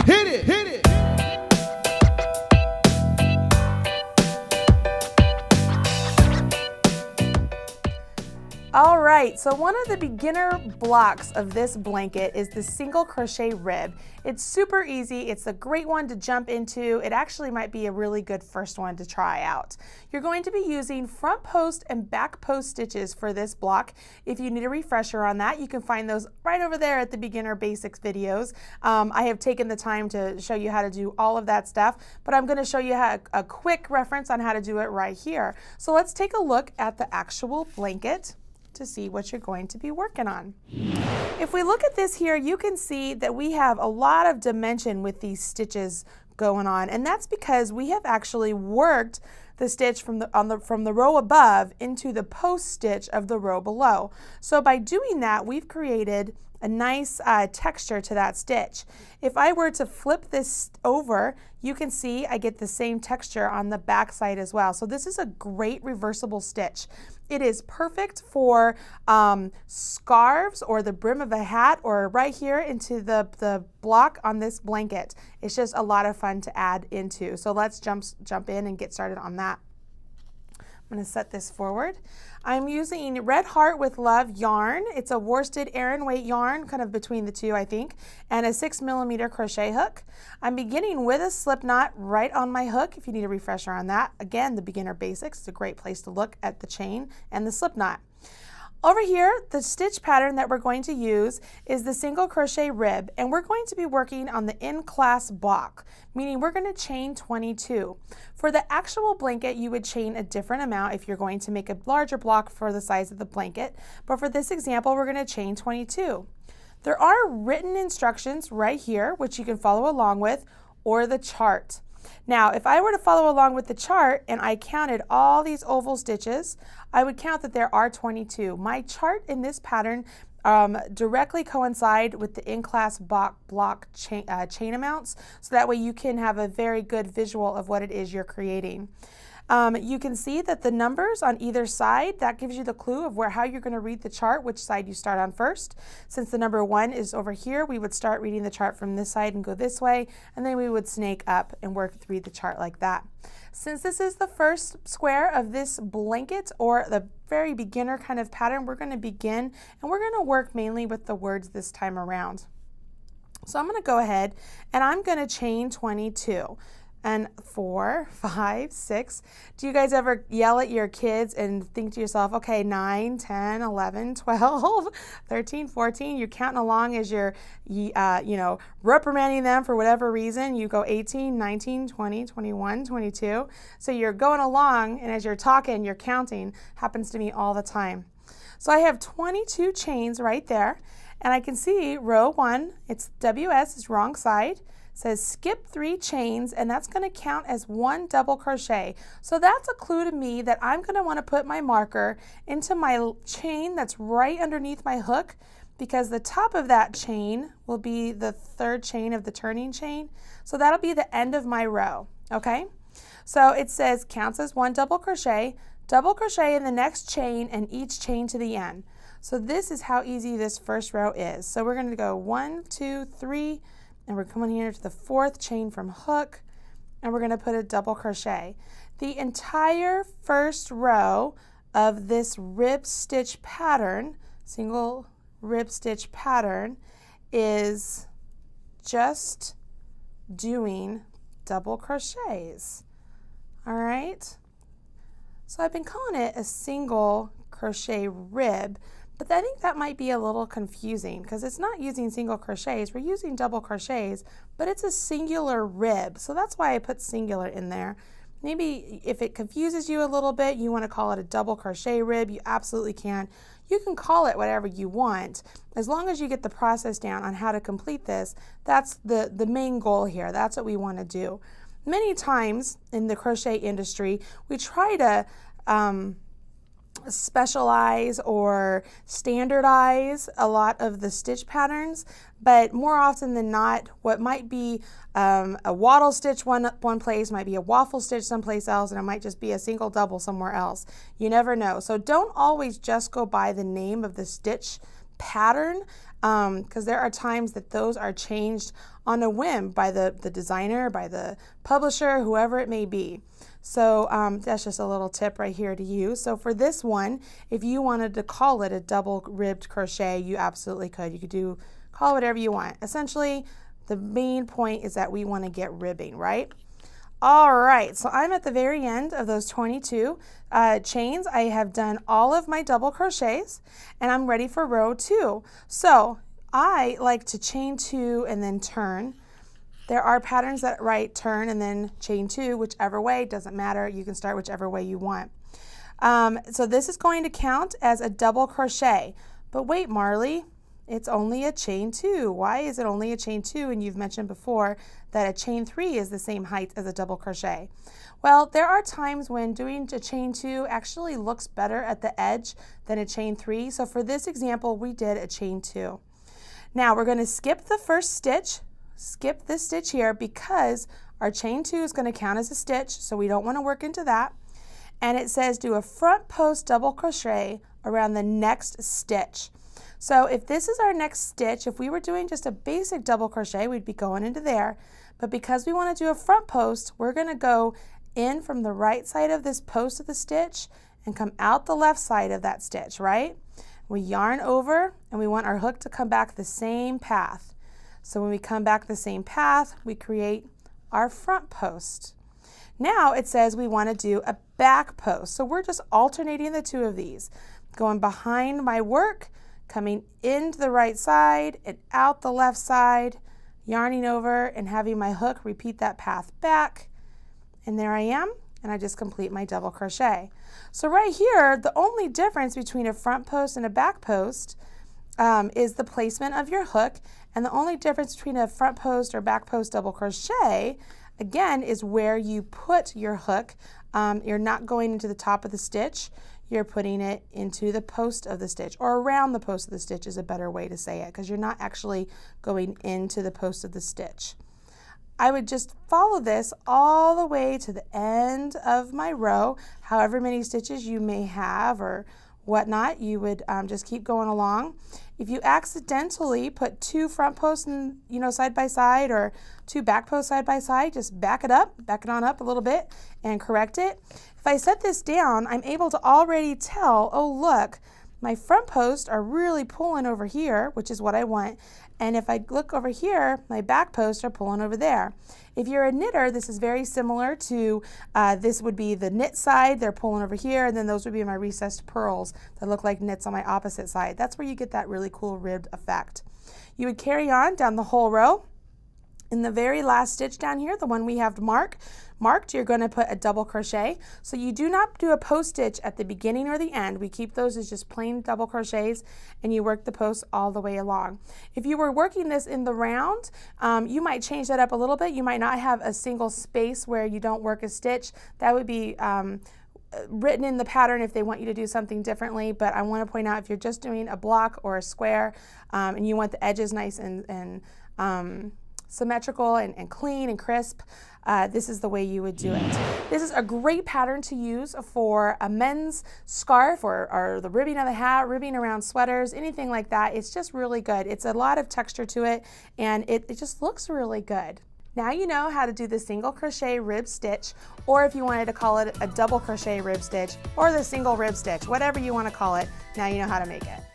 Hit it, hit it. All right, so one of the beginner blocks of this blanket is the single crochet rib. It's super easy. It's a great one to jump into. It actually might be a really good first one to try out. You're going to be using front post and back post stitches for this block. If you need a refresher on that, you can find those right over there at the beginner basics videos. I have taken the time to show you how to do all of that stuff, but I'm going to show you a quick reference on how to do it right here. So let's take a look at the actual blanket to see what you're going to be working on. If we look at this here, you can see that we have a lot of dimension with these stitches going on, and that's because we have actually worked the stitch from the row above into the post stitch of the row below. So by doing that, we've created a nice texture to that stitch. If I were to flip this over, you can see I get the same texture on the back side as well. So this is a great reversible stitch. It is perfect for scarves or the brim of a hat or right here into the block on this blanket. It's just a lot of fun to add into. So let's jump in and get started on that. I'm going to set this forward. I'm using Red Heart with Love yarn. It's a worsted Aran weight yarn, kind of between the two, I think, and a 6mm crochet hook. I'm beginning with a slip knot right on my hook. If you need a refresher on that, again, the beginner basics is a great place to look at the chain and the slip knot. Over here, the stitch pattern that we're going to use is the single crochet rib, and we're going to be working on the in-class block, meaning we're going to chain 22. For the actual blanket, you would chain a different amount if you're going to make a larger block for the size of the blanket, but for this example, we're going to chain 22. There are written instructions right here, which you can follow along with, or the chart. Now, if I were to follow along with the chart and I counted all these oval stitches, I would count that there are 22. My chart in this pattern directly coincide with the in-class block chain amounts, so that way you can have a very good visual of what it is you're creating. You can see that the numbers on either side, that gives you the clue of how you're going to read the chart, which side you start on first. Since the number 1 is over here, we would start reading the chart from this side and go this way, and then we would snake up and read the chart like that. Since this is the first square of this blanket, or the very beginner kind of pattern, we're going to begin, and we're going to work mainly with the words this time around. So I'm going to go ahead and I'm going to chain 22. And 4, 5, 6. Do you guys ever yell at your kids and think to yourself, okay, 9, 10, 11, 12, 13, 14, you're counting along as you're, reprimanding them for whatever reason. You go 18, 19, 20, 21, 22. So you're going along, and as you're talking, you're counting. Happens to me all the time. So I have 22 chains right there, and I can see row 1, it's WS, is wrong side. Says skip 3 chains, and that's going to count as 1 double crochet. So that's a clue to me that I'm going to want to put my marker into my chain that's right underneath my hook, because the top of that chain will be the 3rd chain of the turning chain. So that'll be the end of my row, okay? So it says counts as 1 double crochet in the next chain, and each chain to the end. So this is how easy this first row is. So we're going to go 1, 2, 3, and we're coming here to the 4th chain from hook, and we're going to put a double crochet. The entire first row of this rib stitch pattern, single rib stitch pattern, is just doing double crochets. All right? So I've been calling it a single crochet rib, but I think that might be a little confusing because it's not using single crochets, we're using double crochets, but it's a singular rib. So that's why I put singular in there. Maybe if it confuses you a little bit, you want to call it a double crochet rib, you absolutely can. You can call it whatever you want. As long as you get the process down on how to complete this, that's the main goal here. That's what we want to do. Many times in the crochet industry, we try to specialize or standardize a lot of the stitch patterns, but more often than not, what might be a wattle stitch one place might be a waffle stitch someplace else, and it might just be a single double somewhere else. You never know. So don't always just go by the name of the stitch pattern, because there are times that those are changed on a whim by the designer, by the publisher, whoever it may be. So that's just a little tip right here to you. So for this one, if you wanted to call it a double ribbed crochet, you absolutely could. You could call it whatever you want. Essentially, the main point is that we want to get ribbing, right? All right, so I'm at the very end of those 22 chains. I have done all of my double crochets and I'm ready for row 2. So I like to chain 2 and then turn. There are patterns that write turn and then chain 2, whichever way, doesn't matter. You can start whichever way you want. So this is going to count as a double crochet. But wait, Marley, it's only a chain 2. Why is it only a chain 2? And you've mentioned before that a chain 3 is the same height as a double crochet. Well, there are times when doing a chain 2 actually looks better at the edge than a chain 3. So for this example, we did a chain 2. Now we're going to skip the first stitch, skip this stitch here because our chain 2 is going to count as a stitch, so we don't want to work into that. And it says do a front post double crochet around the next stitch. So if this is our next stitch, if we were doing just a basic double crochet, we'd be going into there. But because we want to do a front post, we're going to go in from the right side of this post of the stitch and come out the left side of that stitch, right? We yarn over and we want our hook to come back the same path. So when we come back the same path, we create our front post. Now it says we want to do a back post. So we're just alternating the two of these, going behind my work, coming into the right side and out the left side, yarning over and having my hook repeat that path back. And there I am, and I just complete my double crochet. So right here, the only difference between a front post and a back post is the placement of your hook, and the only difference between a front post or back post double crochet, again, is where you put your hook. You're not going into the top of the stitch, you're putting it into the post of the stitch, or around the post of the stitch is a better way to say it, because you're not actually going into the post of the stitch. I would just follow this all the way to the end of my row, however many stitches you may have or whatnot, you would just keep going along. If you accidentally put 2 front posts side by side or 2 back posts side by side, just back it on up a little bit and correct it. If I set this down, I'm able to already tell, oh look, my front posts are really pulling over here, which is what I want. And if I look over here, my back posts are pulling over there. If you're a knitter, this is very similar to, this would be the knit side, they're pulling over here, and then those would be my recessed purls that look like knits on my opposite side. That's where you get that really cool ribbed effect. You would carry on down the whole row. In the very last stitch down here, the one we have marked, you're going to put a double crochet. So you do not do a post stitch at the beginning or the end. We keep those as just plain double crochets, and you work the post all the way along. If you were working this in the round, you might change that up a little bit. You might not have a single space where you don't work a stitch. That would be written in the pattern if they want you to do something differently, but I want to point out if you're just doing a block or a square and you want the edges nice and symmetrical and clean and crisp, this is the way you would do it. This is a great pattern to use for a men's scarf or the ribbing of the hat, ribbing around sweaters, anything like that. It's just really good. It's a lot of texture to it, and it just looks really good. Now you know how to do the single crochet rib stitch, or if you wanted to call it a double crochet rib stitch or the single rib stitch, whatever you want to call it, now you know how to make it.